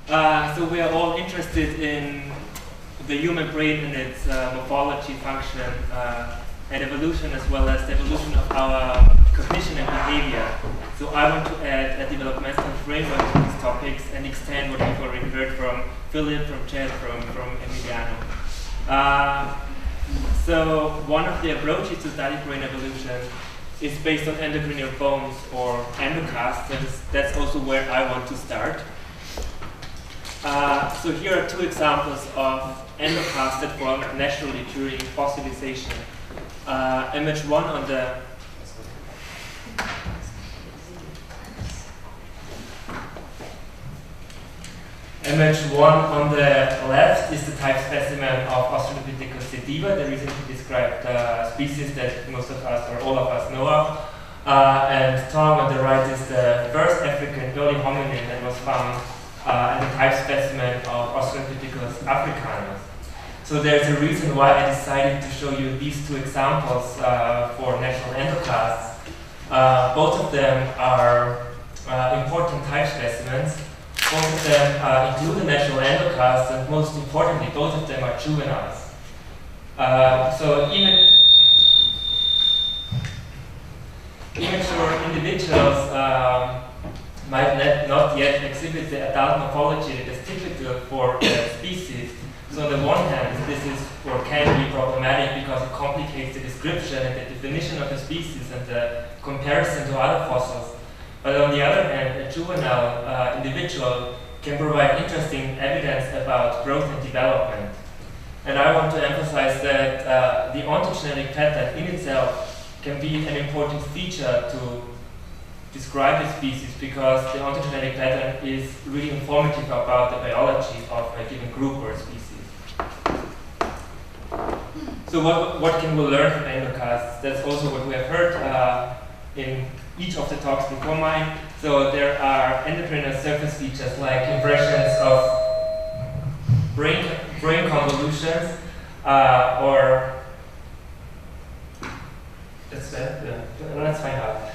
So we are all interested in the human brain and its morphology, function, and evolution, as well as the evolution of our cognition and behavior. So I want to add a developmental framework to these topics and extend what we've already heard from Philip, from Chad, from Emiliano. So one of the approaches to study brain evolution is based on endocranial bones or endocasts, and that's also where I want to start. So here are two examples of endocasts that form naturally during fossilization. Image one on the left is the type specimen of Australopithecus sediva, the recently described species that most of us or all of us know of. And Tom on the right is the first African early hominin that was found and the type specimen of Australopithecus africanus. So there's a reason why I decided to show you these two examples for natural endocasts. Both of them are important type specimens. Both of them include the natural endocasts, and most importantly, both of them are juveniles. So immature individuals might not yet exhibit the adult morphology that is typical for the species. So on the one hand, this is or can be problematic because it complicates the description and the definition of the species and the comparison to other fossils. But on the other hand, a juvenile individual can provide interesting evidence about growth and development. And I want to emphasize that the ontogenetic pattern in itself can be an important feature to describe a species, because the ontogenetic pattern is really informative about the biology of a given group or species. So what can we learn from endocasts? That's also what we have heard in each of the talks before mine. So there are endocrinal surface features like impressions of brain convolutions or let's find out.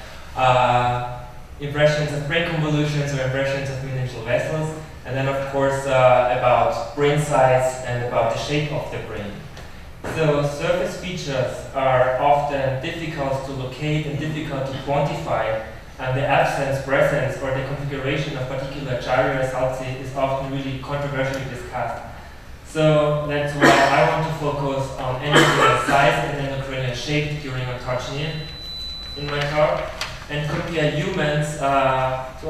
Impressions of brain convolutions or impressions of meningeal vessels, and then of course about brain size and about the shape of the brain. So surface features are often difficult to locate and difficult to quantify, and the absence, presence, or the configuration of particular gyri results is often really controversially discussed. So that's why I want to focus on endocranial size and endocranial shape during ontogeny in my talk, and compare humans to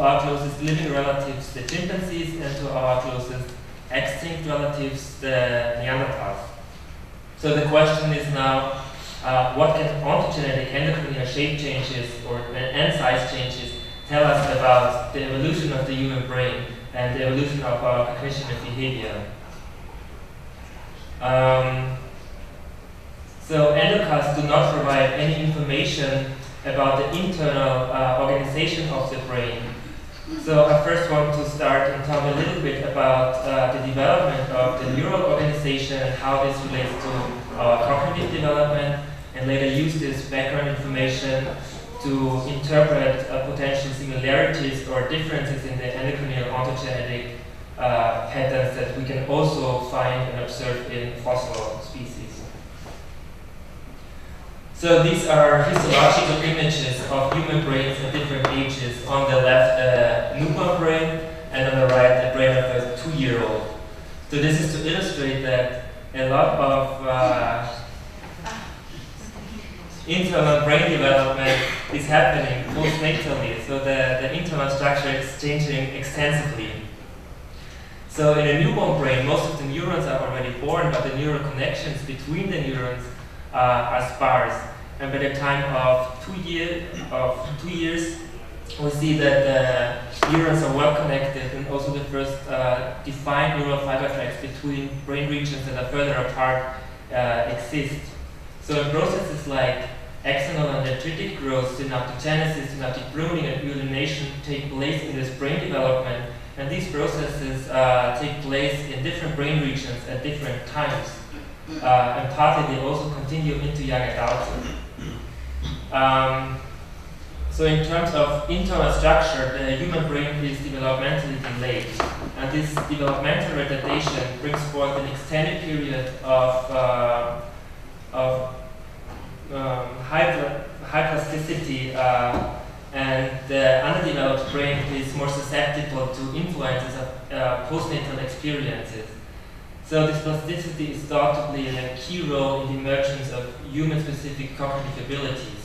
our closest living relatives, the chimpanzees, and to our closest extinct relatives, the Neanderthals. So the question is now, what can ontogenetic endocranial shape changes and size changes tell us about the evolution of the human brain and the evolution of our cognition and behavior? So endocasts do not provide any information about the internal organization of the brain. So I first want to start and talk a little bit about the development of the neural organization and how this relates to our cognitive development, and later use this background information to interpret potential similarities or differences in the endocranial ontogenetic patterns that we can also find and observe in fossil species. So these are histological images of human brains at different ages. On the left, a newborn brain, and on the right, a brain of a 2-year-old. So this is to illustrate that a lot of internal brain development is happening postnatally. So the internal structure is changing extensively. So in a newborn brain, most of the neurons are already born, but the neural connections between the neurons are sparse. And by the time of 2 years, we see that the neurons are well connected, and also the first defined neural fiber tracks between brain regions that are further apart exist. So in processes like axonal and dendritic growth, synaptogenesis, synaptic pruning, and myelination take place in this brain development, and these processes take place in different brain regions at different times. And partly they also continue into young adulthood. So in terms of internal structure, the human brain is developmentally delayed. And this developmental retardation brings forth an extended period of high plasticity, and the underdeveloped brain is more susceptible to influences of postnatal experiences. So this plasticity is thought to play a key role in the emergence of human-specific cognitive abilities.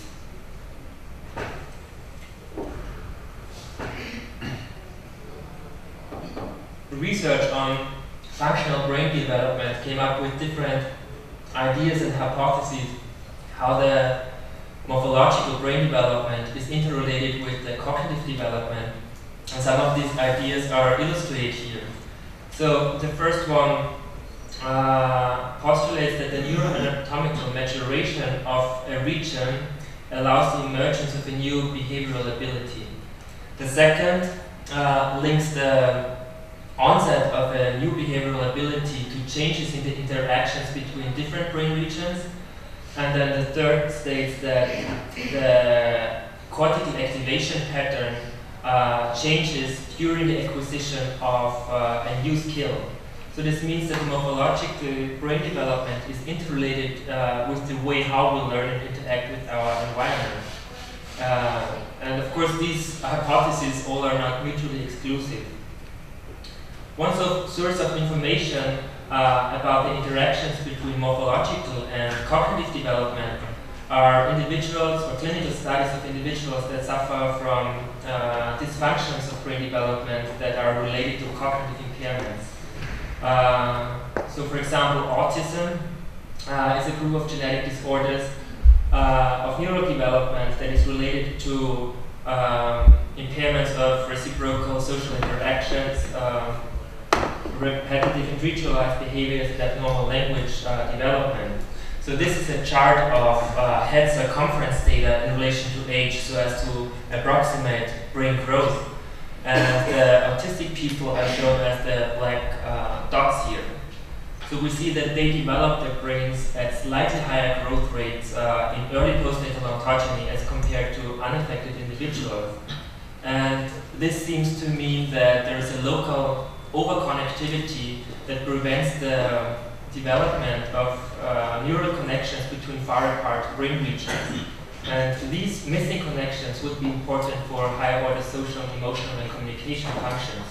Research on functional brain development came up with different ideas and hypotheses how the morphological brain development is interrelated with the cognitive development. And some of these ideas are illustrated here. So the first one postulates that the neuroanatomical maturation of a region allows the emergence of a new behavioral ability. The second links the onset of a new behavioral ability to changes in the interactions between different brain regions. And then the third states that the cortical activation pattern changes during the acquisition of a new skill. So this means that morphological brain development is interrelated with the way how we learn and interact with our environment. And of course, these hypotheses all are not mutually exclusive. One source of information about the interactions between morphological and cognitive development are individuals or clinical studies of individuals that suffer from dysfunctions of brain development that are related to cognitive impairments. So for example, autism is a group of genetic disorders of neurodevelopment that is related to impairments of reciprocal social interactions, repetitive and ritualized behaviors, and abnormal language development. So this is a chart of head circumference data in relation to age so as to approximate brain growth. And the autistic people are shown as the black dots here. So we see that they develop their brains at slightly higher growth rates in early postnatal ontogeny as compared to unaffected individuals. And this seems to mean that there is a local overconnectivity that prevents the development of neural connections between far apart brain regions. And these missing connections would be important for higher order social, emotional, and communication functions.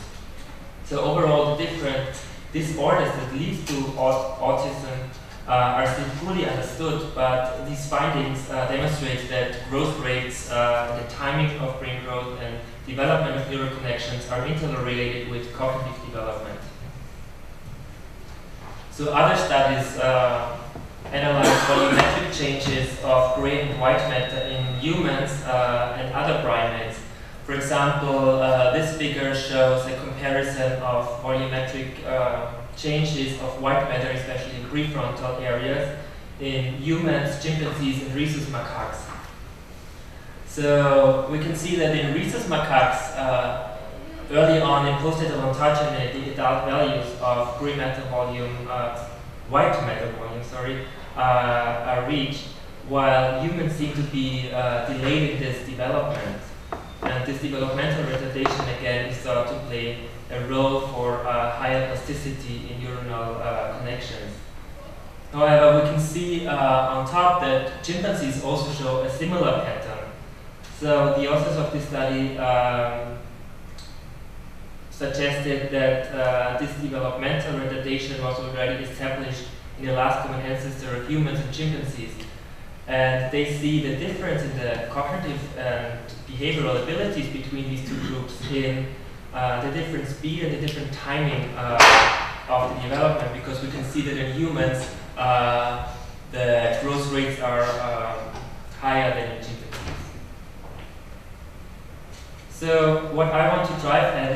So overall, the different disorders that lead to autism are still fully understood, but these findings demonstrate that growth rates, the timing of brain growth, and development of neural connections are interrelated with cognitive development. So other studies analyze volumetric changes of gray and white matter in humans and other primates. For example, this figure shows a comparison of volumetric changes of white matter, especially in prefrontal areas, in humans, chimpanzees, and rhesus macaques. So we can see that in rhesus macaques, early on in postnatal ontogeny, the adult values of gray matter volume, white matter volume, are reached, while humans seem to be delayed in this development. And this developmental retardation again is thought to play a role for higher plasticity in neuronal connections. However, we can see on top that chimpanzees also show a similar pattern. So the authors of this study suggested that this developmental retardation was already established in the last common ancestor of humans and chimpanzees. And they see the difference in the cognitive and behavioral abilities between these two groups in the different speed and the different timing of the development, because we can see that in humans the growth rates are higher than in chimpanzees. So what I want to drive at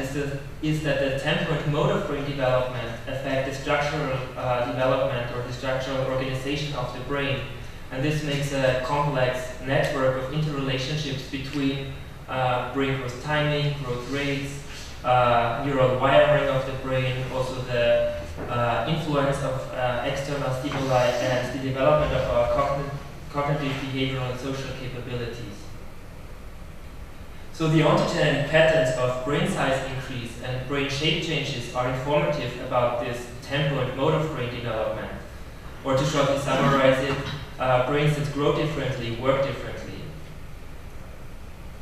is that the tempo and mode of brain development affect the structural development or the structural organization of the brain. And this makes a complex network of interrelationships between brain growth timing, growth rates, neural wiring of the brain, also the influence of external stimuli, and the development of our cognitive, behavioral, and social capabilities. So So the ontogenetic patterns of brain size increase and brain shape changes are informative about this tempo and mode of brain development. Or to shortly summarize it, brains that grow differently work differently.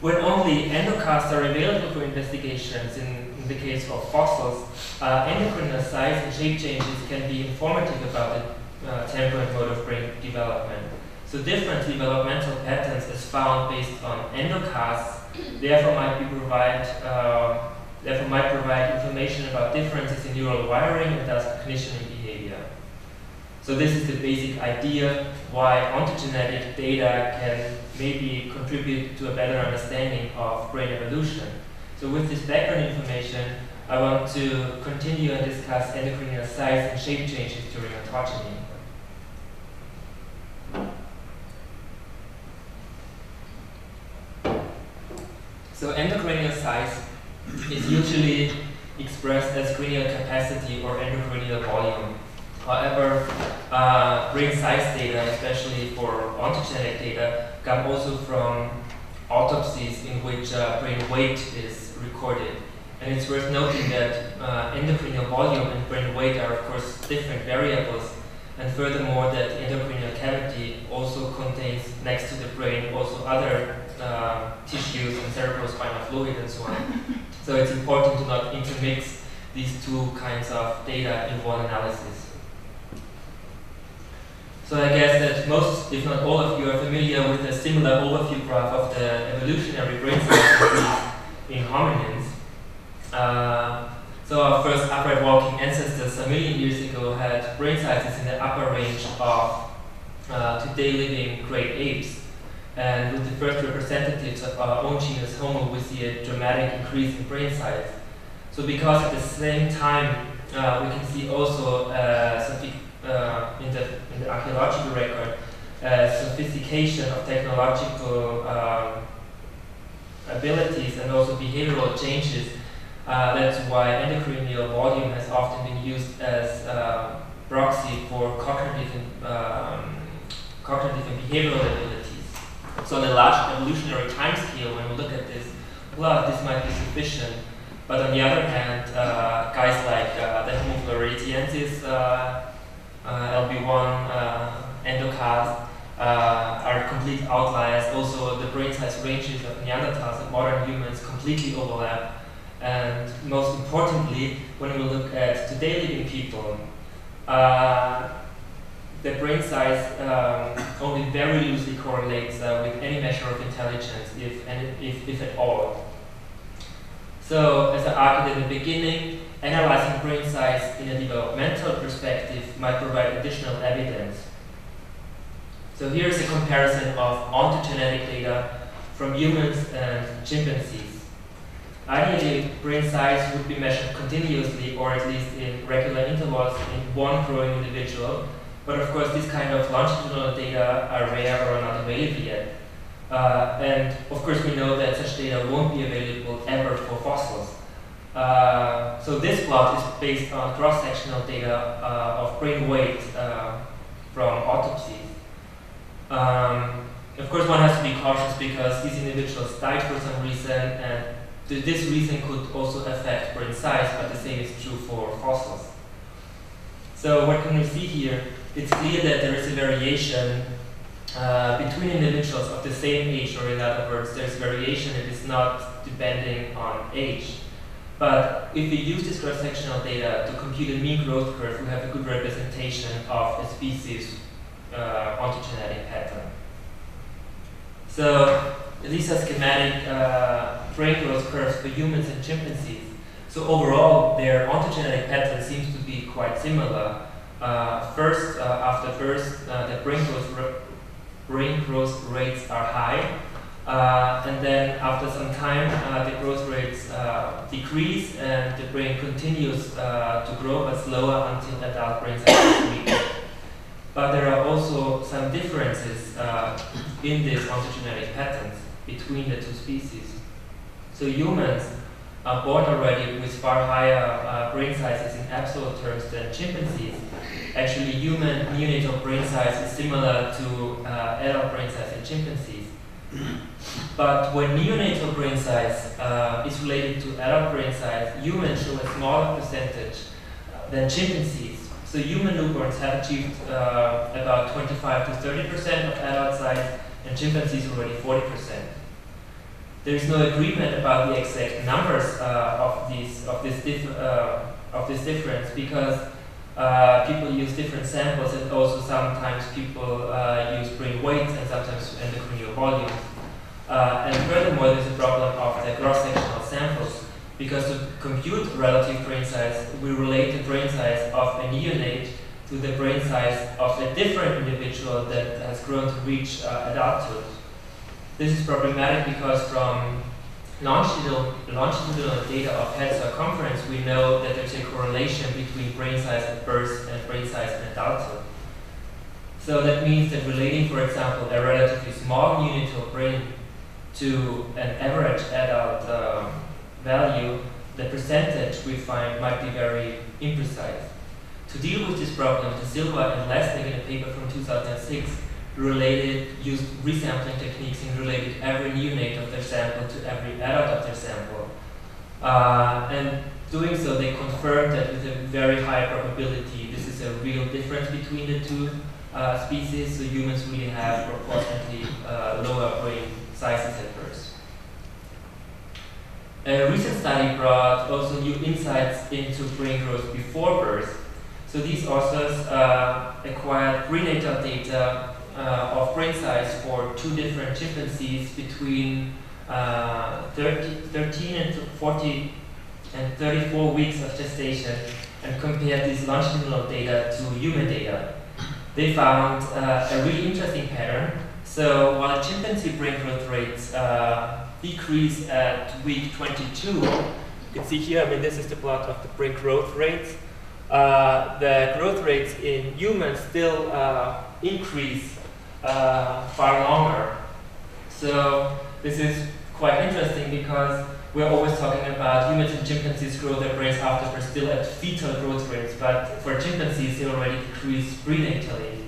When only endocasts are available for investigations, in the case of fossils, endocrinal size and shape changes can be informative about the tempo and mode of brain development. So different developmental patterns as found based on endocasts therefore might provide information about differences in neural wiring and thus cognition and behavior. So this is the basic idea why ontogenetic data can maybe contribute to a better understanding of brain evolution. So with this background information, I want to continue and discuss endocrinal size and shape changes during ontogeny. So endocranial size is usually expressed as cranial capacity or endocranial volume. However, brain size data, especially for ontogenic data, come also from autopsies in which brain weight is recorded. And it's worth noting that endocranial volume and brain weight are of course different variables, and furthermore that the endocranial cavity also contains, next to the brain, also other tissues and cerebrospinal fluid and so on. So it's important to not intermix these two kinds of data in one analysis. So I guess that most, if not all of you, are familiar with a similar overview graph of the evolutionary brain size increase in hominins. So our first upright walking ancestors a million years ago had brain sizes in the upper range of today living great apes. And with the first representatives of our own genus Homo, we see a dramatic increase in brain size. So because at the same time we can see also in the archaeological record sophistication of technological abilities and also behavioral changes. That's why endocranial volume has often been used as proxy for cognitive and behavioral abilities. So on a large evolutionary time scale, when we look at this, well, this might be sufficient. But on the other hand, guys like the Homo floresiensis, LB1, endocast, are complete outliers. Also, the brain size ranges of Neanderthals and modern humans completely overlap. And most importantly, when we look at today living people, the brain size only very loosely correlates with any measure of intelligence, if at all. So, as I argued in the beginning, analyzing brain size in a developmental perspective might provide additional evidence. So here's a comparison of ontogenetic data from humans and chimpanzees. Ideally, brain size would be measured continuously, or at least in regular intervals, in one growing individual. But of course, this kind of longitudinal data are rare or not available yet. And of course, we know that such data won't be available ever for fossils. So this plot is based on cross-sectional data of brain weight from autopsies. Of course, one has to be cautious because these individuals died for some reason, and this reason could also affect brain size, but the same is true for fossils. So what can we see here? It's clear that there is a variation between individuals of the same age, or in other words, there's variation that is not depending on age. But if we use this cross-sectional data to compute a mean growth curve, we have a good representation of a species ontogenetic pattern. So these are schematic brain growth curves for humans and chimpanzees. So overall, their ontogenetic pattern seems to be quite similar. First, after birth, the brain growth rates are high. And then after some time, the growth rates decrease and the brain continues to grow but slower until adult brain size is reached. But there are also some differences in these ontogenetic patterns between the two species. So humans are born already with far higher brain sizes in absolute terms than chimpanzees. Actually, human neonatal brain size is similar to adult brain size in chimpanzees. But when neonatal brain size is related to adult brain size, humans show a smaller percentage than chimpanzees. So human newborns have achieved about 25 to 30% of adult size, and chimpanzees already 40%. There is no agreement about the exact numbers of this difference, because people use different samples, and also sometimes people use brain weights and sometimes endocrinal volumes. And furthermore, there's a problem of the cross-sectional samples, because to compute relative brain size, we relate the brain size of a neonate to the brain size of a different individual that has grown to reach adulthood. This is problematic because from longitudinal data of head circumference, we know that there's a correlation between brain size at birth and brain size in adulthood. So that means that relating, for example, a relatively small neonatal brain to an average adult value, the percentage we find might be very imprecise. To deal with this problem, De Silva and Lesnick in a paper from 2006 used resampling techniques and related every neonate of their sample to every adult of their sample. And doing so, they confirmed that with a very high probability, this is a real difference between the two species, so humans really have proportionately lower brain sizes at birth. A recent study brought also new insights into brain growth before birth. So these authors acquired prenatal data of brain size for 2 different chimpanzees between 13 and 40 and 34 weeks of gestation, and compared this longitudinal data to human data. They found a really interesting pattern. So while chimpanzee brain growth rates decrease at week 22, you can see here, I mean, this is the plot of the brain growth rates. The growth rates in humans still increase far longer. So this is quite interesting because we're always talking about humans and chimpanzees grow their brains after birth still at fetal growth rates, but for chimpanzees they already decrease prenatally.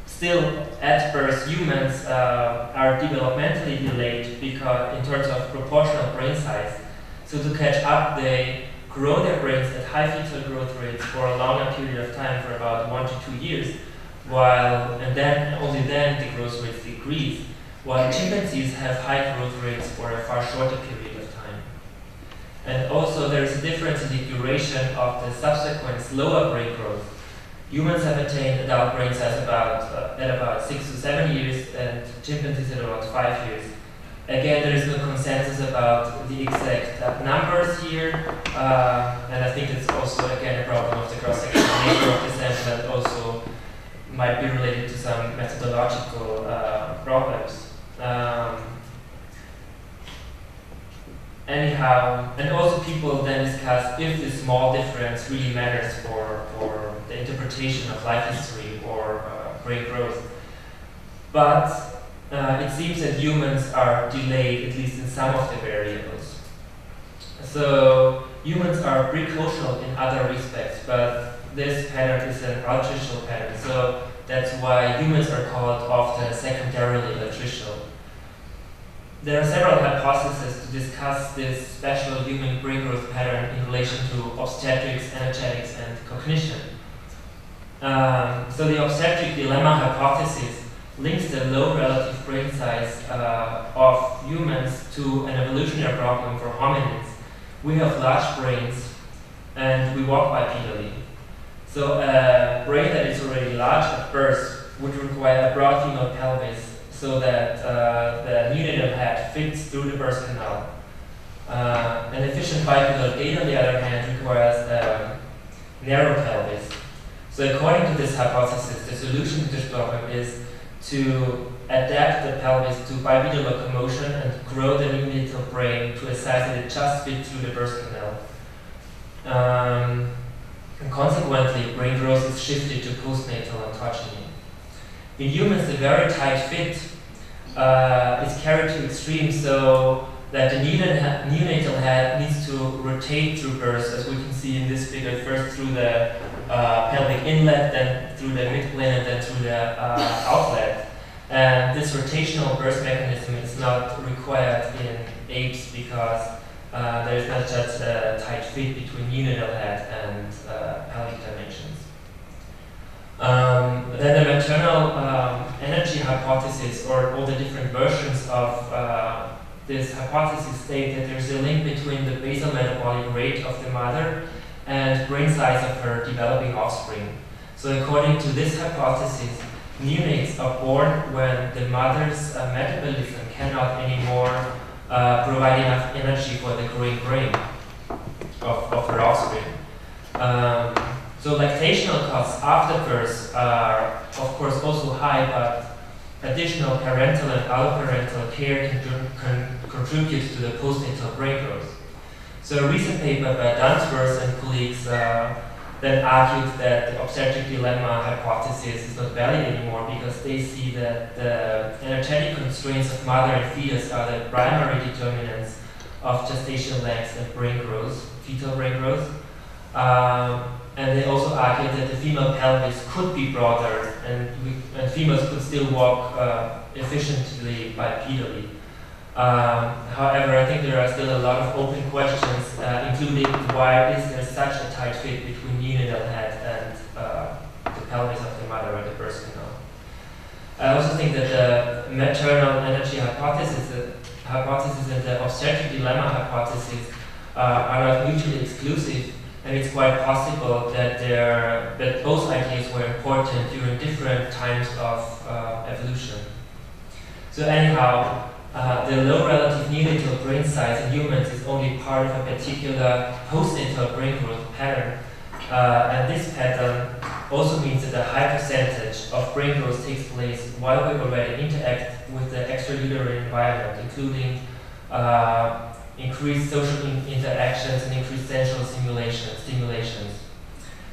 Still, at birth, humans are developmentally delayed because in terms of proportional brain size. So to catch up, they grow their brains at high fetal growth rates for a longer period of time, for about 1 to 2 years, and then only then the growth rates decrease, while chimpanzees have high growth rates for a far shorter period of time. And also there is a difference in the duration of the subsequent slower brain growth. Humans have attained adult brain size at about 6 to 7 years, and chimpanzees at about 5 years. Again, there is no consensus about the exact numbers here, and I think it's also again a problem of the cross-sectional nature of the sample, that also might be related to some methodological problems. Anyhow, and also people then discuss if this small difference really matters for the interpretation of life history or brain growth. But it seems that humans are delayed, at least in some of the variables. So humans are precocial in other respects, but this pattern is an altricial pattern. So that's why humans are called often secondarily altricial. There are several hypotheses to discuss this special human brain growth pattern in relation to obstetrics, energetics, and cognition. So the obstetric dilemma hypothesis links the low relative brain size of humans to an evolutionary problem for hominids. We have large brains and we walk bipedally. So a brain that is already large at birth would require a broad female pelvis so that the neonatal head fits through the birth canal. An efficient bipedal gait, on the other hand, requires a narrow pelvis. So according to this hypothesis, the solution to this problem is to adapt the pelvis to bipedal locomotion and grow the neonatal brain to a size that it just fits through the birth canal. And consequently, brain growth is shifted to postnatal ontogeny. In humans, the very tight fit is carried to extremes, so that the neonatal head needs to rotate through birth, as we can see in this figure, first through the pelvic inlet, then through the midplane, and then through the outlet. And this rotational birth mechanism is not required in apes because there is not such a tight fit between neonatal head and pelvic dimensions. Then the maternal energy hypothesis, or all the different versions of this hypothesis, state that there's a link between the basal metabolic rate of the mother and brain size of her developing offspring. So according to this hypothesis, neonates are born when the mother's metabolism cannot anymore provide enough energy for the growing brain of her offspring. So lactational costs after birth are of course also high, but additional parental and alloparental care can contribute to the postnatal brain growth. So a recent paper by Dunsworth and colleagues then argued that the obstetric dilemma hypothesis is not valid anymore because they see that the energetic constraints of mother and fetus are the primary determinants of gestational length and brain growth, fetal brain growth. And they also argued that the female pelvis could be broader and females could still walk efficiently bipedally. However, I think there are still a lot of open questions, including why is there such a tight fit between neonatal head and the pelvis of the mother or the birth canal. I also think that the maternal energy hypothesis and the obstetric dilemma hypothesis are not mutually exclusive, and it's quite possible that both ideas were important during different times of evolution. So anyhow, the low relative neonatal brain size in humans is only part of a particular postnatal brain growth pattern. And this pattern also means that a high percentage of brain growth takes place while we already interact with the extrauterine environment, including increased social interactions and increased sensual stimulations.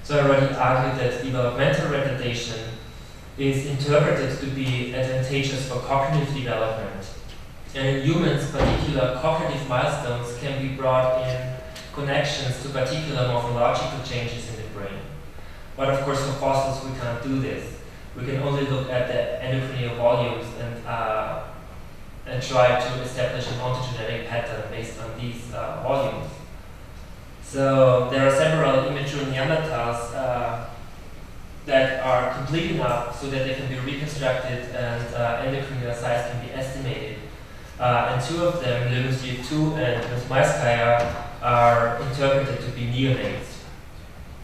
So I already argued that developmental retardation is interpreted to be advantageous for cognitive development. And in humans, particular cognitive milestones can be brought in connections to particular morphological changes in the brain. But of course, for fossils, we can't do this. We can only look at the endocrinial volumes and try to establish an ontogenetic pattern based on these volumes. So there are several immature Neanderthals that are complete enough so that they can be reconstructed and endocrinial size can be estimated. And two of them, Lelusier 2 and Maiskaya, are interpreted to be neonates.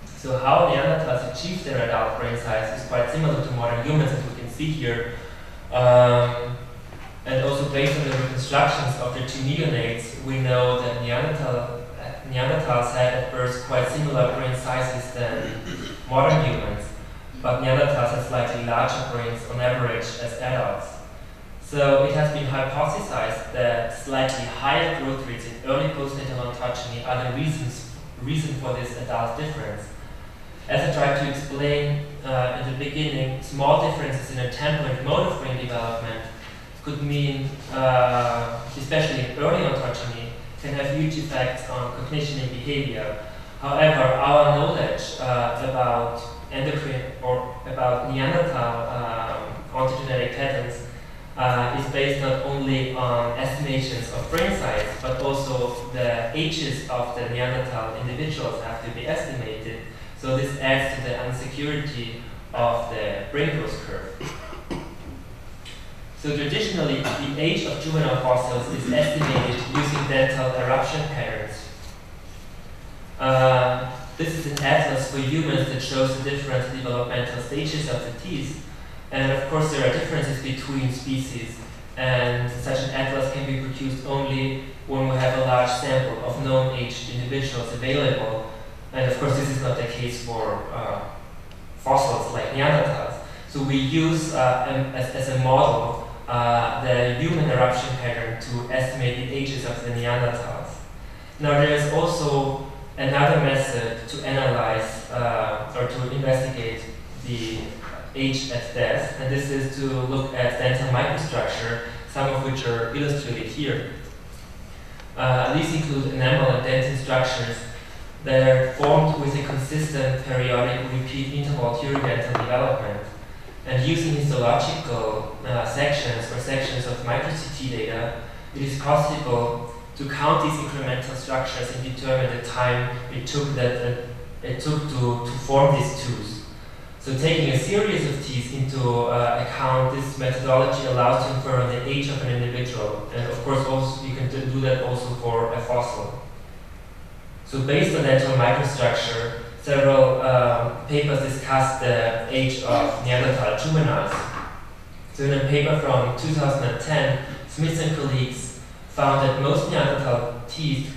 So how Neanderthals achieved their adult brain size is quite similar to modern humans, as we can see here. And also based on the reconstructions of the two neonates, we know that Neanderthals had at birth quite similar brain sizes than modern humans, but Neanderthals had slightly larger brains on average as adults. So it has been hypothesized that slightly higher growth rates in early postnatal ontogeny are the reason for this adult difference. As I tried to explain in the beginning, small differences in the tempo and mode of brain development could mean, especially in early ontogeny, can have huge effects on cognition and behavior. However, our knowledge about endocrine or about Neanderthal ontogenetic patterns is based not only on estimations of brain size, but also the ages of the Neanderthal individuals have to be estimated. So this adds to the insecurity of the brain growth curve. So traditionally, the age of juvenile fossils is estimated using dental eruption patterns. This is an atlas for humans that shows the different developmental stages of the teeth. And of course, there are differences between species, and such an atlas can be produced only when we have a large sample of known aged individuals available. And of course, this is not the case for fossils like Neanderthals. So we use as a model the human eruption pattern to estimate the ages of the Neanderthals. Now there is also another method to analyze or to investigate the age at death, and this is to look at dental microstructure, some of which are illustrated here. These include enamel and dentin structures that are formed with a consistent periodic repeat interval during dental development. And using histological sections or sections of micro-CT data, it is possible to count these incremental structures and determine the time it took to form these tooths. So taking a series of teeth into account, this methodology allows to infer the age of an individual. And of course, also you can do that also for a fossil. So based on dental microstructure, several papers discuss the age of Neanderthal juveniles. So in a paper from 2010, Smith and colleagues found that most Neanderthal teeth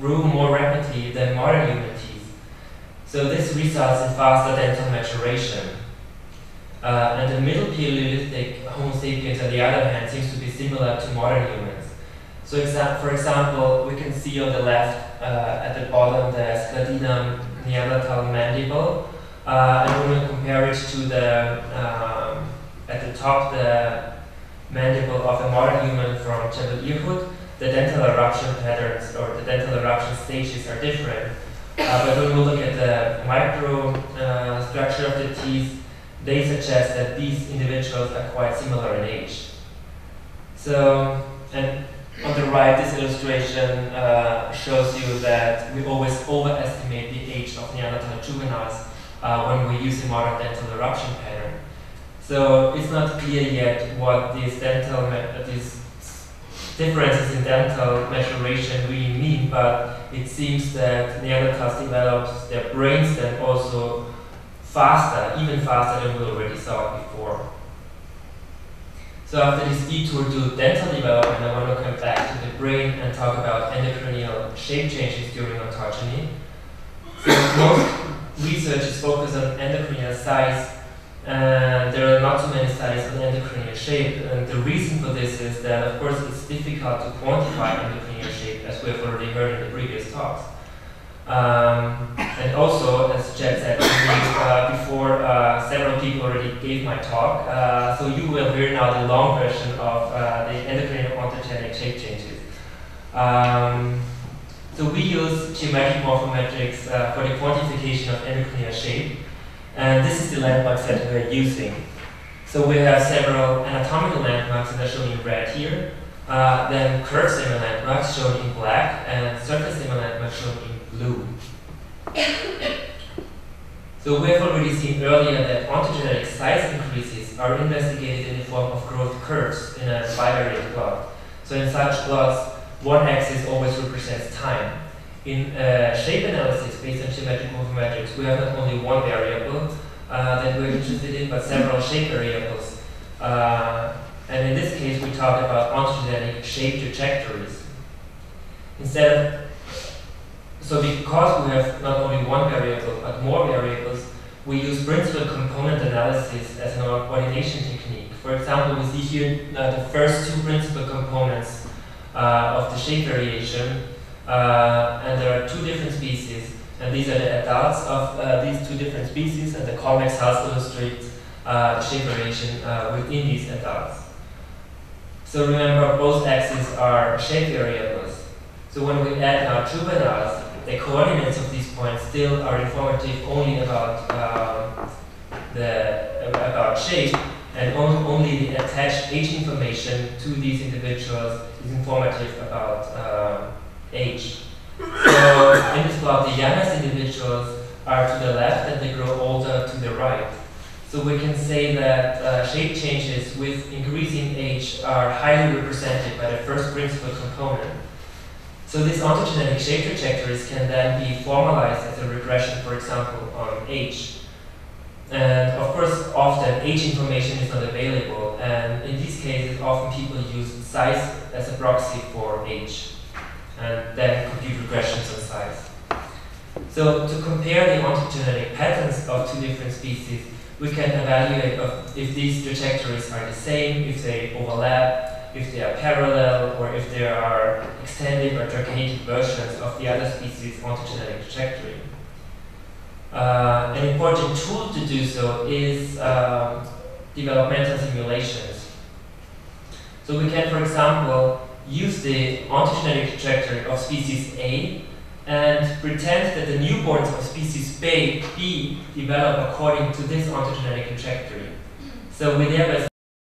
grew more rapidly than modern human teeth. So this results in faster dental maturation. And the middle Paleolithic Homo sapiens, on the other hand, seems to be similar to modern humans. So for example, we can see on the left at the bottom the Scladina Neanderthal mandible, and when we compare it to the at the top the mandible of a modern human from Jebel Irhoud, the dental eruption patterns or the dental eruption stages are different. But when we look at the microstructure of the teeth, they suggest that these individuals are quite similar in age. So, and on the right, this illustration shows you that we always overestimate the age of Neanderthal juveniles when we use a modern dental eruption pattern. So it's not clear yet what these differences in dental maturation really mean, but it seems that Neanderthals developed their brains then also faster, even faster than we already saw before. So after this detour to dental development, I want to come back to the brain and talk about endocrinial shape changes during ontogeny. So most research is focused on endocrinial size, and there are not too many studies on endocrinial shape. And the reason for this is that, of course, it's difficult to quantify endocrinial shape, as we have already heard in the previous talks. And also, as Jed said before, several people already gave my talk, so you will hear now the long version of the endocrine ontogenic shape changes. So we use geometric morphometrics for the quantification of endocrinial shape, and this is the landmarks that we're using. So we have several anatomical landmarks that are shown in red here, then curve stem landmarks shown in black, and surface stem landmarks shown in blue. So we have already seen earlier that ontogenetic size increases are investigated in the form of growth curves in a bivariate plot. So in such plots, one axis always represents time. In shape analysis based on geometric morphometrics, we have not only one variable that we're interested in, but several shape variables. And in this case, we talk about ontogenic shape trajectories. So because we have not only one variable, but more variables, we use principal component analysis as an ordination technique. For example, we see here the first two principal components of the shape variation, and there are two different species, and these are the adults of these two different species, and the convex hulls illustrate the shape variation within these adults. So remember, both axes are shape variables. So when we add now juveniles, the coordinates of these points still are informative only about shape, and only the attached age information to these individuals is informative about age. So in this plot, the youngest individuals are to the left and they grow older to the right. So we can say that shape changes with increasing age are highly represented by the first principal component. So these ontogenetic shape trajectories can then be formalized as a regression, for example, on age. And of course, often age information is not available, and in these cases, often people use size as a proxy for age, and then compute regressions on size. So to compare the ontogenetic patterns of two different species, we can evaluate if these trajectories are the same, if they overlap, if they are parallel, or if there are extended or truncated versions of the other species' ontogenetic trajectory. An important tool to do so is developmental simulations. So we can, for example, use the ontogenetic trajectory of species A and pretend that the newborns of species B develop according to this ontogenetic trajectory. So we thereby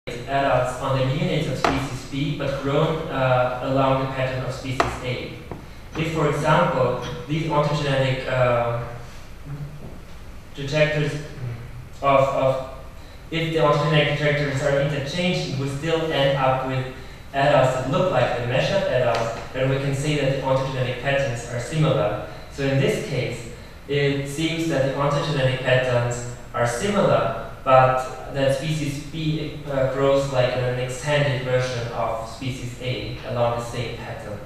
see adults on the neonates of species B, but grown along the pattern of species A. If, for example, these ontogenetic trajectories if the ontogenetic trajectories are interchanged, we still end up with adults that look like the measured adults, then we can say that the ontogenetic patterns are similar. So in this case, it seems that the ontogenetic patterns are similar, but that species B grows like an extended version of species A along the same pattern.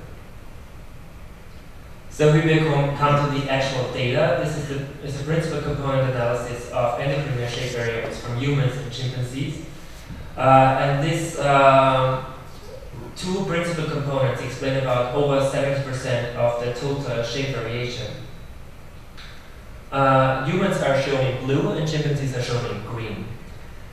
So we will come to the actual data. This is the principal component analysis of endocrine shape variables from humans and chimpanzees. And this two principal components explain about over 70% of the total shape variation. Humans are shown in blue and chimpanzees are shown in green.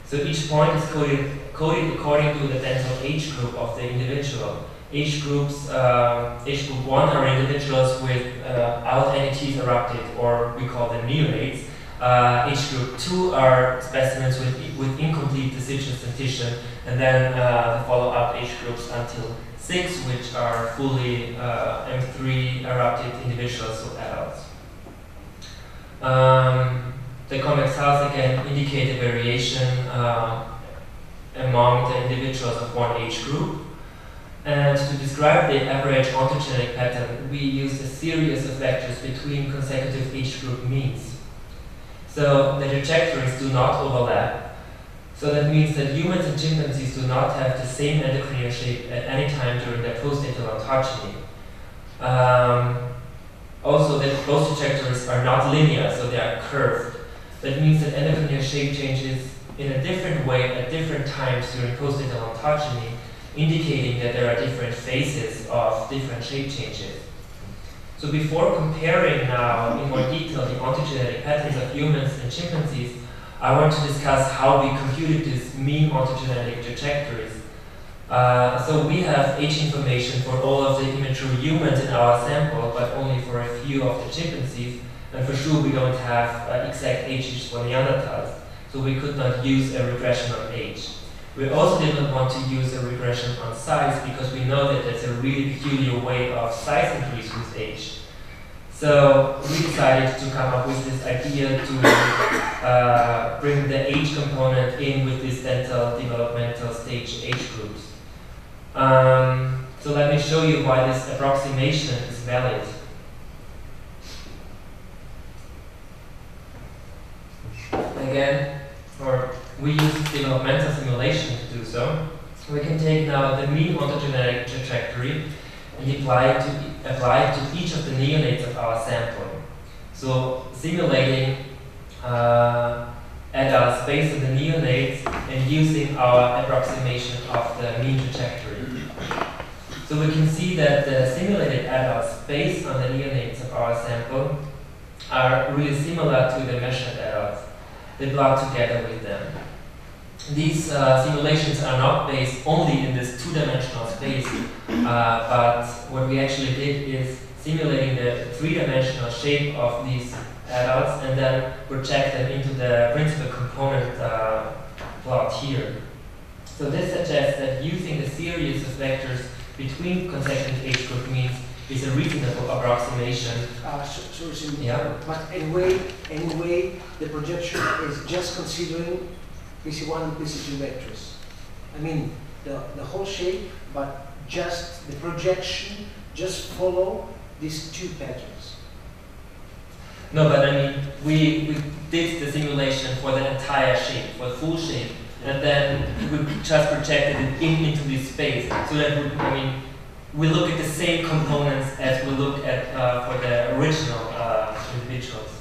So each point is coded according to the dental age group of the individual. Age group 1 are individuals without any teeth erupted, or we call them neonates. Age group 2 are specimens with incomplete deciduous dentition, and then the follow-up age groups until 6, which are fully M3 erupted individuals, so adults. The convex hulls again indicate a variation among the individuals of one age group. And to describe the average ontogenetic pattern, we used a series of vectors between consecutive age group means. So the trajectories do not overlap. So that means that humans and chimpanzees do not have the same endocrine shape at any time during their postnatal ontogeny. Also, that both trajectories are not linear, so they are curved. That means that endocrine shape changes in a different way at different times during postnatal ontogeny, indicating that there are different phases of different shape changes. So before comparing now in more detail the ontogenetic patterns of humans and chimpanzees, I want to discuss how we computed these mean ontogenetic trajectories. So we have age information for all of the immature humans in our sample, but only for a few of the chimpanzees, and for sure we don't have exact ages for Neanderthals, so we could not use a regression on age. We also didn't want to use a regression on size because we know that that's a really peculiar way of size increase with age. So we decided to come up with this idea to bring the age component in with these dental developmental stage age groups. So let me show you why this approximation is valid. Again, we use developmental simulation to do so. We can take now the mean ontogenetic trajectory and apply it to each of the neonates of our sample. So simulating adults based on the neonates and using our approximation of the mean trajectory. So we can see that the simulated adults based on the neonates of our sample are really similar to the measured adults. They belong together with them. These simulations are not based only in this two-dimensional space, but what we actually did is simulating the three-dimensional shape of these adults and then project them into the principal component plot here. So this suggests that using the series of vectors between consecutive age group means is a reasonable approximation. Yeah. But anyway, the projection is just considering PC1 and PC2 vectors. I mean, the whole shape, but just the projection, just follow these two patterns. No, but I mean, we did the simulation for the entire shape, for the full shape, and then we just projected it into this space. So that we look at the same components as we look at for the original individuals.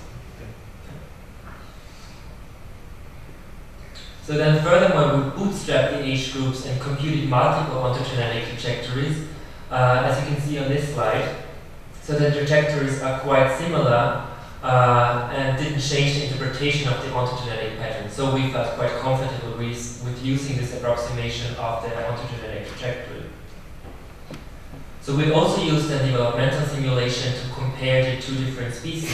So then furthermore, we bootstrapped the age groups and computed multiple ontogenetic trajectories, as you can see on this slide. So the trajectories are quite similar and didn't change the interpretation of the ontogenetic pattern. So we felt quite comfortable with using this approximation of the ontogenetic trajectory. So we also used a developmental simulation to compare compare the two different species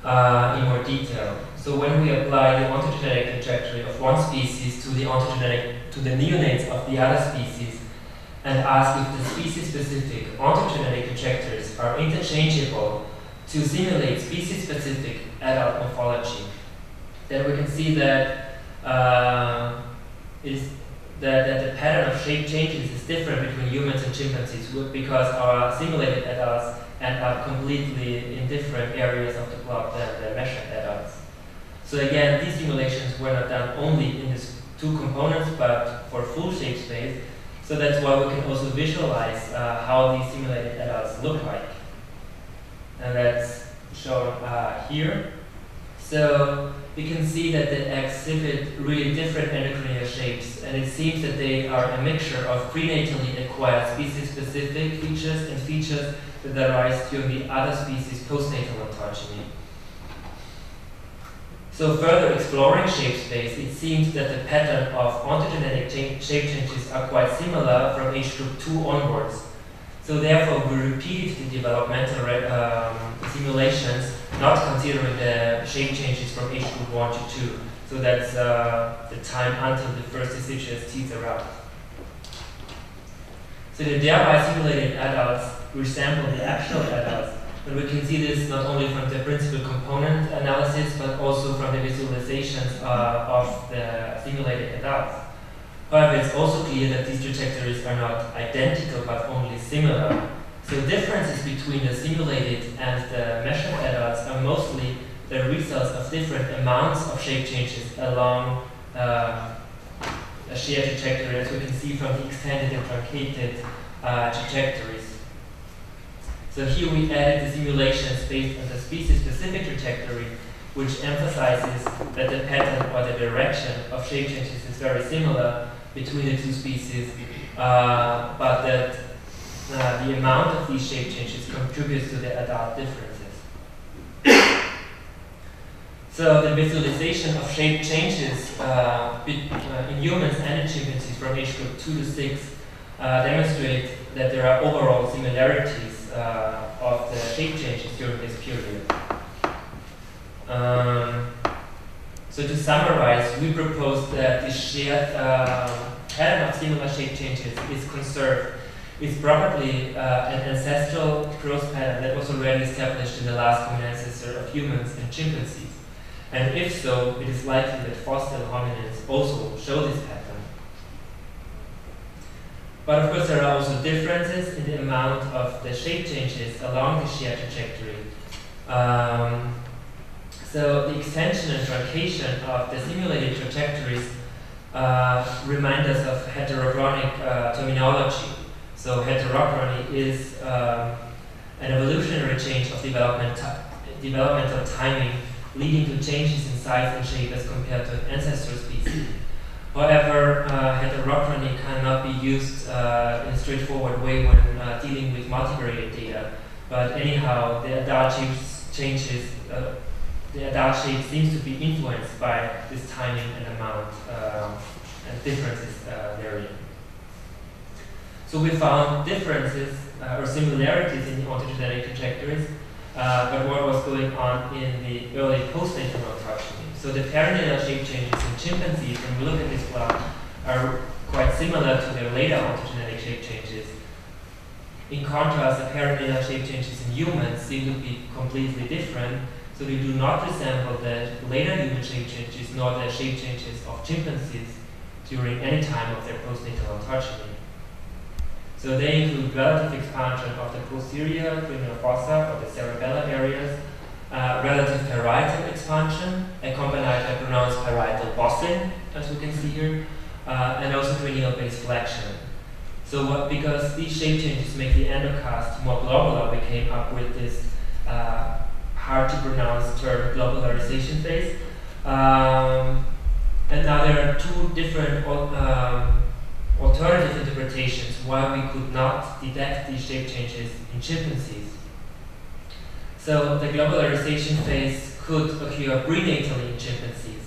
in more detail. So when we apply the ontogenetic trajectory of one species to the neonates of the other species, and ask if the species-specific ontogenetic trajectories are interchangeable to simulate species-specific adult morphology, then we can see that the pattern of shape changes is different between humans and chimpanzees because our simulated adults end up completely in different areas of the plot than the measured adults. So again, these simulations were not done only in these two components, but for full shape space. So that's why we can also visualize how these simulated adults look like. And that's shown here. So we can see that they exhibit really different endocrinial shapes, and it seems that they are a mixture of prenatally acquired species-specific features and features that arise during the other species' postnatal ontogeny. So further exploring shape space, it seems that the pattern of ontogenetic shape changes are quite similar from age group 2 onwards. So therefore we repeated the developmental simulations, not considering the shape changes from age group 1 to 2. So that's the time until the first deciduous teeth are out. So the thereby simulated adults resemble the actual adults. And we can see this not only from the principal component analysis, but also from the visualizations of the simulated adults. However, it's also clear that these trajectories are not identical, but only similar. So differences between the simulated and the measured adults are mostly the results of different amounts of shape changes along a shared trajectory, as we can see from the extended and truncated trajectories. So here we added the simulations based on the species-specific trajectory, which emphasizes that the pattern or the direction of shape changes is very similar between the two species, but that the amount of these shape changes contributes to the adult differences. So the visualization of shape changes in humans and in chimpanzees from age group 2 to 6 demonstrate that there are overall similarities of the shape changes during this period. So to summarize, we propose that the shared pattern of similar shape changes is conserved. It's probably an ancestral growth pattern that was already established in the last common ancestor of humans and chimpanzees. And if so, it is likely that fossil hominins also show this pattern. But of course, there are also differences in the amount of the shape changes along the shared trajectory. So the extension and truncation of the simulated trajectories remind us of heterochronic terminology. So heterochrony is an evolutionary change of developmental timing, leading to changes in size and shape as compared to an ancestor species. However, heterochrony cannot be used in a straightforward way when dealing with multivariate data. But anyhow, the adult shape changes. The adult shape seems to be influenced by this timing and amount and differences therein. So we found differences or similarities in the ontogenetic trajectories, but what was going on in the early postnatal ontogeny. So the perinatal shape changes in chimpanzees, when we look at this plot, are quite similar to their later ontogenetic shape changes. In contrast, the perinatal shape changes in humans seem to be completely different. So they do not resemble the later human shape changes nor the shape changes of chimpanzees during any time of their postnatal ontogeny. So they include relative expansion of the posterior cranial fossa or the cerebellar areas, relative parietal expansion, accompanied by pronounced parietal bossing, as we can see here, and also cranial base flexion. So because these shape changes make the endocast more globular, we came up with this hard to pronounce term, globularization phase. And now there are two different alternative interpretations why we could not detect these shape changes in chimpanzees. So the globularization phase could occur prenatally in chimpanzees.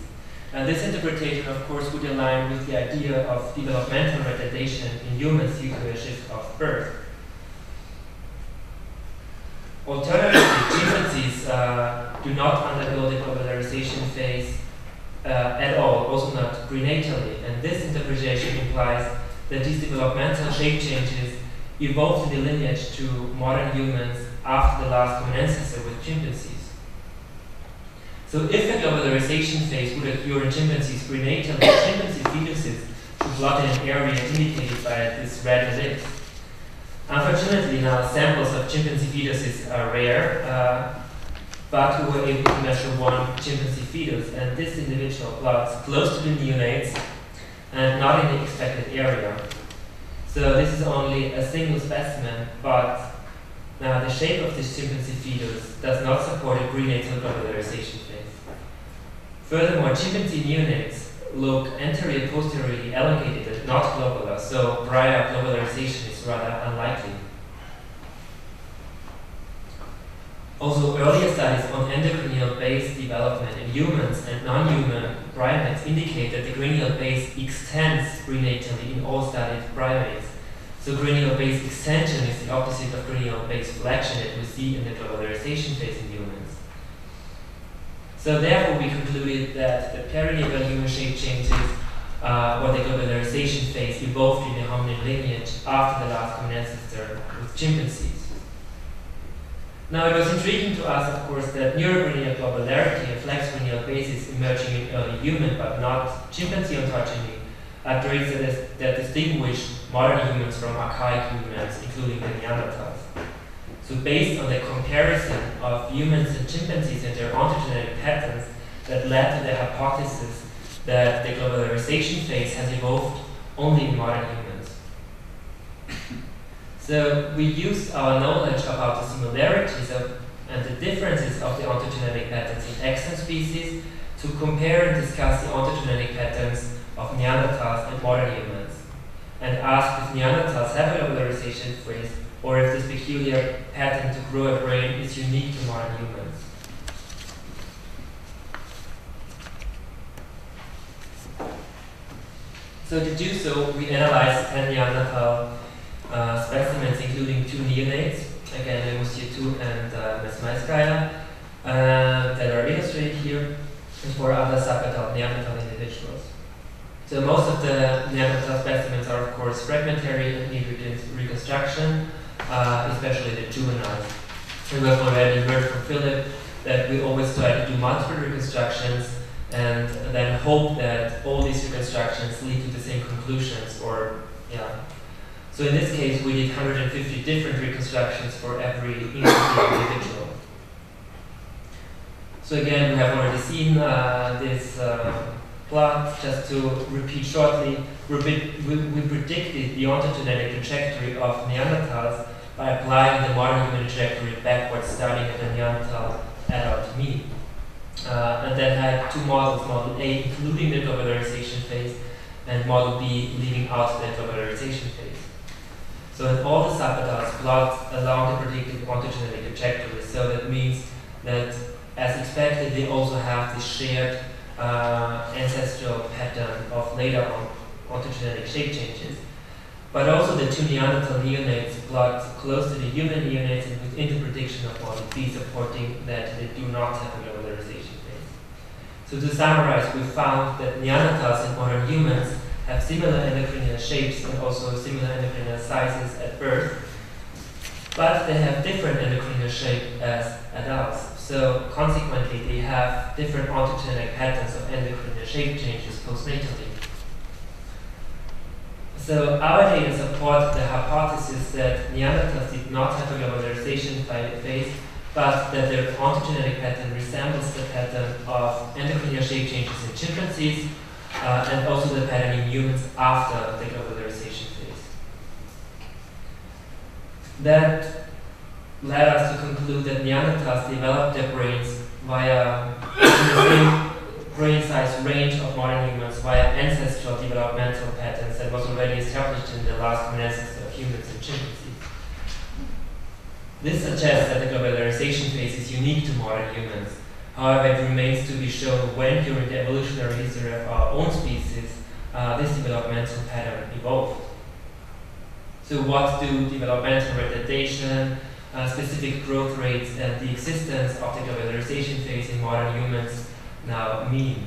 And this interpretation, of course, would align with the idea of developmental retardation in humans due to a shift of birth. Alternatively, do not undergo the globalization phase at all, also not prenatally. And this interpretation implies that these developmental shape changes evolved in the lineage to modern humans after the last common ancestor with chimpanzees. So if the globalization phase would occur in chimpanzees prenatally, chimpanzee fetuses should plot in an area indicated by this red ellipse. Unfortunately, now samples of chimpanzee fetuses are rare, but we were able to measure one chimpanzee fetus, and this individual plots close to the neonates and not in the expected area. So this is only a single specimen, but the shape of this chimpanzee fetus does not support a prenatal globalization phase. Furthermore, chimpanzee neonates look anterior-posteriorly elongated and not globular, so prior globalization is rather unlikely. Also, earlier studies on endocrineal base development in humans and non-human primates indicate that the cranial base extends prenatally in all studied primates. So cranial base extension is the opposite of cranial base flexion that we see in the globalization phase in humans. So therefore we concluded that the perinatal human shape changes or the globalization phase evolved in the hominin lineage after the last common ancestor with chimpanzees. Now it was intriguing to us, of course, that neurocranial globularity and flex cranial bases emerging in early human but not chimpanzee ontogeny are traits that distinguish modern humans from archaic humans, including the Neanderthals. So based on the comparison of humans and chimpanzees and their ontogenetic patterns that led to the hypothesis that the globalization phase has evolved only in modern humans. So we used our knowledge about the similarities and the differences of the ontogenetic patterns in extant species to compare and discuss the ontogenetic patterns of Neanderthals and modern humans, and ask if Neanderthals have a globalization phase or if this peculiar pattern to grow a brain is unique to modern humans. So to do so, we analyzed 10 Neanderthal specimens, including 2 neonates, again Monsieur 2 and Ms. Maiskaya, that are illustrated here, and 4 other sub-adult Neanderthal individuals. So most of the Neanderthal specimens are, of course, fragmentary and need reconstruction, especially the juveniles. And we have already heard from Philip that we always try to do multiple reconstructions and then hope that all these reconstructions lead to the same conclusions, or So in this case, we did 150 different reconstructions for every individual. So again, we have already seen this plot. Just to repeat shortly, we predicted the ontogenetic trajectory of Neanderthals by applying the modern human trajectory backwards, starting at the Neanderthal adult mean. And then had 2 models, Model A including the globalization phase, and Model B leaving out the globalization phase. So in all the sub-adults plot along the predicted ontogenetic trajectory. So that means that, as expected, they also have this shared ancestral pattern of later ontogenetic shape changes. But also the 2 Neanderthal neonates plot close to the human neonates and within the prediction of Model B, supporting that they do not have a globalization phase. So to summarize, we found that Neanderthals and modern humans have similar endocrineal shapes and also similar endocrineal sizes at birth, but they have different endocrineal shape as adults. So consequently, they have different ontogenic patterns of endocrineal shape changes postnatally. So our data support the hypothesis that Neanderthals did not have a globalization phase, but that their ontogenetic pattern resembles the pattern of endocrineal shape changes in chimpanzees, and also the pattern in humans after the globalization phase. That led us to conclude that Neanderthals developed their brains via the same brain size range of modern humans via ancestral developmental patterns that was already established in the last common ancestor of humans and chimpanzees. This suggests that the globalization phase is unique to modern humans. However, it remains to be shown when during the evolutionary history of our own species this developmental pattern evolved. So what do developmental retardation, specific growth rates and the existence of the globalization phase in modern humans now mean.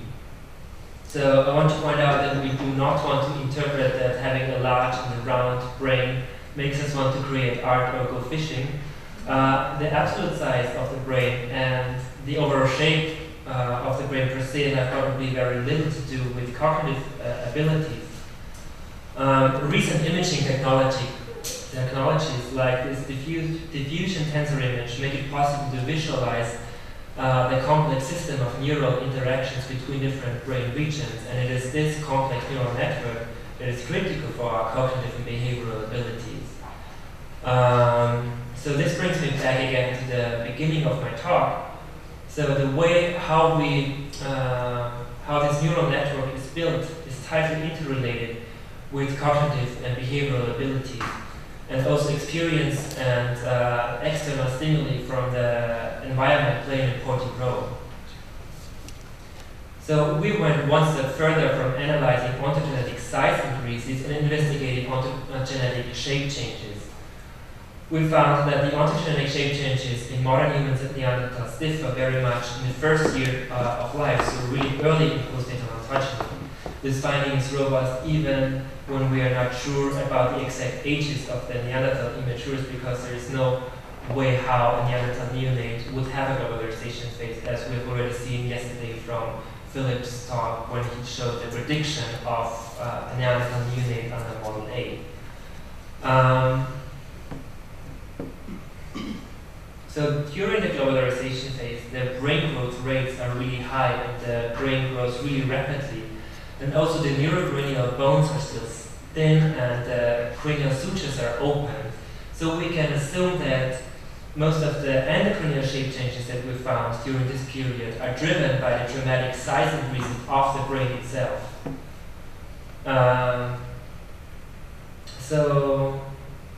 So I want to point out that we do not want to interpret that having a large and round brain makes us want to create art or go fishing. The absolute size of the brain and the overall shape of the brain per se have probably very little to do with cognitive abilities. Recent imaging technologies like this diffusion tensor image make it possible to visualize the complex system of neural interactions between different brain regions, and it is this complex neural network that is critical for our cognitive and behavioral abilities. So this brings me back again to the beginning of my talk. So the way how this neural network is built is tightly interrelated with cognitive and behavioral abilities, and also experience and external stimuli from the environment play an important role. So we went one step further from analyzing ontogenetic size increases and investigating ontogenetic shape changes. We found that the ontogenic shape changes in modern humans and Neanderthals differ very much in the first year of life, so really early in postnatal ontogeny. This finding is robust even when we are not sure about the exact ages of the Neanderthal immatures, because there is no way how a Neanderthal neonate would have a globalization phase, as we've already seen yesterday from Philip's talk when he showed the prediction of a Neanderthal neonate under Model A. So during the globalization phase, the brain growth rates are really high and the brain grows really rapidly. And also the neurocranial bones are still thin and the cranial sutures are open. So we can assume that most of the endocranial shape changes that we found during this period are driven by the dramatic size increases of the brain itself. So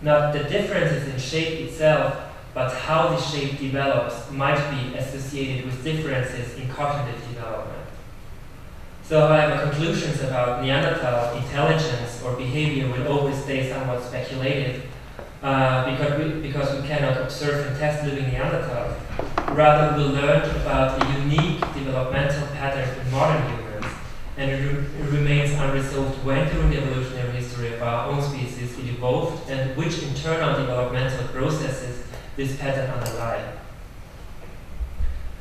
not the differences in shape itself, but how the shape develops might be associated with differences in cognitive development. So however, conclusions about Neanderthal intelligence or behavior will always stay somewhat speculative because we cannot observe and test living Neanderthals. Rather, we learned about the unique developmental patterns in modern humans, and it remains unresolved when during the evolutionary history of our own species it evolved and which internal developmental processes this pattern underlie.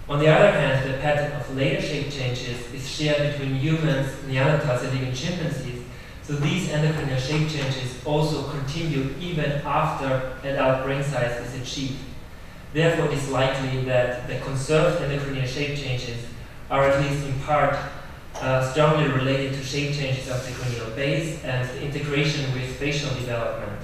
On the other hand, the pattern of later shape changes is shared between humans, Neanderthals, and even chimpanzees, so these endocranial shape changes also continue even after adult brain size is achieved. Therefore, it is likely that the conserved endocranial shape changes are at least in part strongly related to shape changes of the cranial base and the integration with facial development.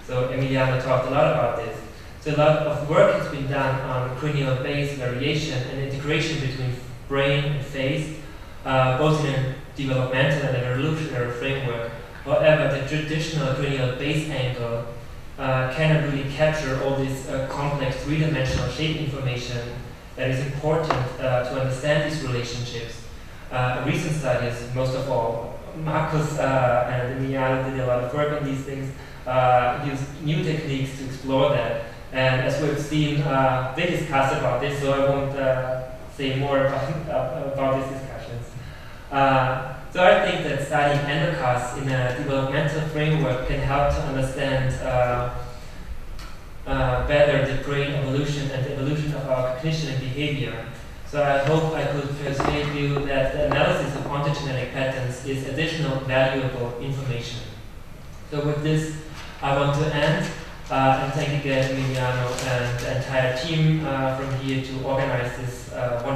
So Emiliano talked a lot about this. So a lot of work has been done on cranial base variation and integration between brain and face, both in a developmental and evolutionary framework. However, the traditional cranial base angle cannot really capture all this complex three-dimensional shape information that is important to understand these relationships. Recent studies, most of all, Marcus and Emiliano did a lot of work on these things, used new techniques to explore that. And as we've seen, they discuss about this, so I won't say more about these discussions. So I think that studying endocasts in a developmental framework can help to understand better the brain evolution and the evolution of our cognition and behavior. So I hope I could persuade you that the analysis of ontogenetic patterns is additional valuable information. So with this, I want to end. And thank again Emiliano and the entire team from here to organize this wonderful